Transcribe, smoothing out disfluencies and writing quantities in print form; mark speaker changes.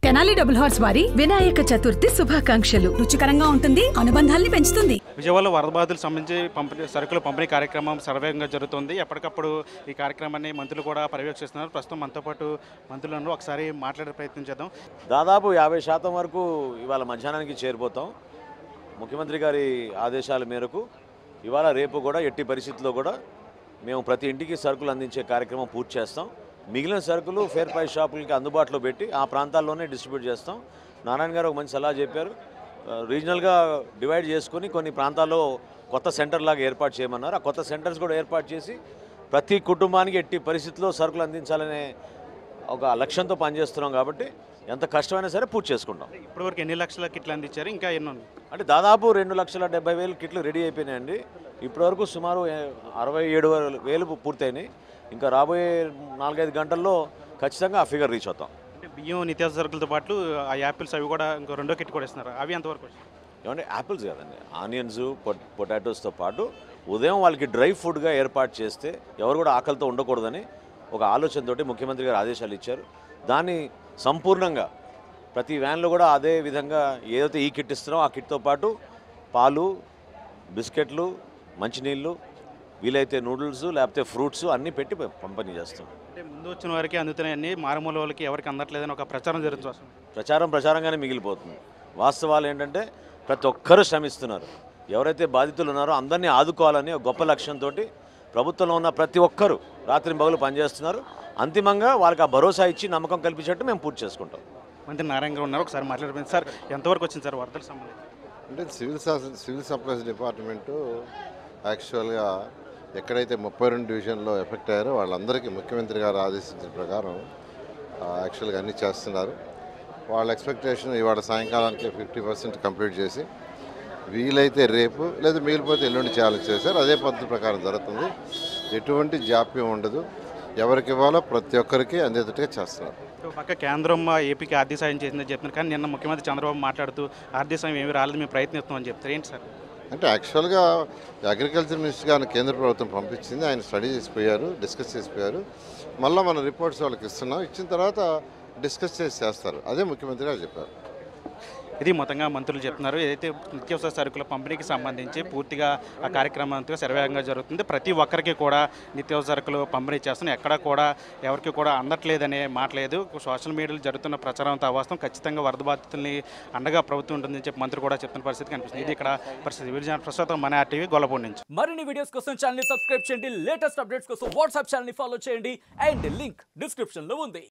Speaker 1: Tenali double horse వారి వినాయక చతుర్థి శుభాకాంక్షలు. రుచికరంగా ఉంటుంది, అనుబంధాల్ని పెంచుతుంది.
Speaker 2: విజయవాడలో వరద బాధితులకు సంబంధించి సరుకుల పంపిణీ కార్యక్రమం సర్వేగంగా జరుగుతుంది. ఎప్పటికప్పుడు ఈ కార్యక్రమాన్ని మంత్రులు కూడా పర్యవేక్షిస్తున్నారు. ప్రస్తుతం మనతో పాటు మంత్రులను ఒకసారి మాట్లాడే ప్రయత్నం చేద్దాం.
Speaker 3: దాదాపు 50% వరకు ఇవాళ మధ్యాహ్నానికి చేరిపోతాం. ముఖ్యమంత్రి గారి ఆదేశాల మేరకు ఇవాళ రేపు కూడా ఎట్టి పరిస్థితుల్లో కూడా మేము ప్రతి ఇంటికి సరుకులు అందించే కార్యక్రమం పూర్తి చేస్తాం. మిగిలిన సరుకులు ఫేర్ ప్రైస్ షాపులకి అందుబాటులో పెట్టి ఆ ప్రాంతాల్లోనే డిస్ట్రిబ్యూట్ చేస్తాం. నారాయణ గారు ఒక మంచి సలహా చెప్పారు. రీజనల్గా డివైడ్ చేసుకుని కొన్ని ప్రాంతాల్లో కొత్త సెంటర్ లాగా ఏర్పాటు చేయమన్నారు. ఆ కొత్త సెంటర్స్ కూడా ఏర్పాటు చేసి ప్రతి కుటుంబానికి ఎట్టి పరిస్థితుల్లో సరుకులు అందించాలనే ఒక లక్ష్యంతో పనిచేస్తున్నాం. కాబట్టి ఎంత కష్టమైనా సరే పూర్తి చేసుకుంటాం.
Speaker 2: ఇప్పటివరకు ఎన్ని లక్షల కిట్లు అందించారు? ఇంకా ఎన్ని ఉన్నాయి?
Speaker 3: అంటే దాదాపు 2,70,000 కిట్లు రెడీ అయిపోయినాయండి. ఇప్పటివరకు సుమారు 67,000 పూర్తయినాయి. ఇంకా రాబోయే 4-5 గంటల్లో ఖచ్చితంగా ఆ ఫిగర్ రీచ్ అవుతాం.
Speaker 2: బియ్యం నిత్యావసర సరుకులతో పాటు ఆ యాపిల్స్ అవి కూడా ఇంకో 2వ కిట్ కూడా ఇస్తున్నారు. అవి ఎంతవరకు?
Speaker 3: ఏమంటే యాపిల్స్ కదండి, ఆనియన్స్ పొటాటోస్తో పాటు ఉదయం వాళ్ళకి డ్రై ఫుడ్గా ఏర్పాటు చేస్తే ఎవరు కూడా ఆకలితో ఉండకూడదని ఒక ఆలోచనతోటి ముఖ్యమంత్రి గారు ఆదేశాలు ఇచ్చారు. దాన్ని సంపూర్ణంగా ప్రతి వ్యాన్లో కూడా అదే విధంగా ఏదైతే ఈ కిట్ ఇస్తున్నామో ఆ కిట్తో పాటు పాలు, బిస్కెట్లు, మంచినీళ్ళు, వీలైతే నూడిల్స్ లేకపోతే ఫ్రూట్స్ అన్నీ పెట్టి పంపిణీ చేస్తాం.
Speaker 2: అంటే ముందు వచ్చిన వారికి అందుతున్నాయన్నీ మారుమూల వాళ్ళకి ఎవరికి అందట్లేదని ఒక ప్రచారం జరుగుతుంది.
Speaker 3: ప్రచారంగానే మిగిలిపోతుంది. వాస్తవాలు ఏంటంటే ప్రతి ఒక్కరూ శ్రమిస్తున్నారు. ఎవరైతే బాధితులు ఉన్నారో అందరినీ ఆదుకోవాలని ఒక గొప్ప లక్ష్యంతో ప్రభుత్వంలో ఉన్న ప్రతి ఒక్కరూ రాత్రింబగలు పనిచేస్తున్నారు. అంతిమంగా వాళ్ళకి ఆ భరోసా ఇచ్చి నమ్మకం కల్పించేట్టు మేము పూర్తి చేసుకుంటాం.
Speaker 2: మంత్రి నారాయణ గారు ఉన్నారు, ఒకసారి మాట్లాడిపోయింది. సార్, ఎంతవరకు వచ్చింది సార్ వరదలకు సంబంధించి?
Speaker 4: అంటే సివిల్ సప్లైస్ డిపార్ట్మెంటు యాక్చువల్గా ఎక్కడైతే 32 డివిజన్లో ఎఫెక్ట్ అయ్యారో వాళ్ళందరికీ ముఖ్యమంత్రి గారు ఆదేశించిన ప్రకారం యాక్చువల్గా అన్నీ చేస్తున్నారు. వాళ్ళ ఎక్స్పెక్టేషన్ ఇవాళ సాయంకాలానికి 50% కంప్లీట్ చేసి వీలైతే రేపు లేదా మిగిలిపోతే ఎల్లుండి చేయాలని చేశారు. అదే పద్ధతి ప్రకారం జరుగుతుంది. ఎటువంటి జాప్యం ఉండదు. ఎవరికి ఇవ్వాలో ప్రతి ఒక్కరికి అందేటట్టుగా చేస్తున్నారు.
Speaker 2: పక్క కేంద్రం ఏపీకి ఆర్థిక సాయం చేసిందని చెప్తున్నారు. కానీ నిన్న ముఖ్యమంత్రి చంద్రబాబు మాట్లాడుతూ ఆర్థిక సాయం ఏమి రాలేదు, మేము ప్రయత్నిస్తామని చెప్తారు. ఏంటి సార్?
Speaker 4: అంటే యాక్చువల్గా అగ్రికల్చర్ మినిస్టర్ గారిని కేంద్ర ప్రభుత్వం పంపించింది. ఆయన స్టడీ చేసిపోయారు, డిస్కస్ చేసిపోయారు. మళ్ళీ మన రిపోర్ట్స్ వాళ్ళకి ఇస్తున్నాం. ఇచ్చిన తర్వాత డిస్కస్ చేస్తారు. అదే ముఖ్యమంత్రి గారు చెప్పారు.
Speaker 2: ఇది మొత్తంగా మంత్రులు చెప్తున్నారు. ఏదైతే నిత్యావసర సరుకుల పంపిణీకి సంబంధించి పూర్తిగా ఆ కార్యక్రమం అంతా శరవేగంగా జరుగుతుంది. ప్రతి ఒక్కరికి కూడా నిత్యావసర సరుకులు పంపిణీ చేస్తున్నాయి. ఎక్కడ కూడా ఎవరికి కూడా అందట్లేదనే మాట లేదు. సోషల్ మీడియాలో జరుగుతున్న ప్రచారం అంతా అవాస్తవం. ఖచ్చితంగా వరద బాధితుల్ని అండగా ప్రభుత్వం ఉంటుందని చెప్పి మంత్రి కూడా చెప్తున్న పరిస్థితి కనిపిస్తుంది. ఇది ఇక్కడ పరిస్థితి. ప్రస్తుతం మన RTV గొల్లపూడి నుంచి.
Speaker 5: మరిన్ని వీడియోస్ కోసం ఛానల్ ని సబ్స్క్రైబ్ చేయండి. లేటెస్ట్ అప్డేట్స్ కోసం వాట్సాప్ ఛానల్ ని ఫాలో చేయండి. అండ్ లింక్ డిస్క్రిప్షన్ లో ఉంది.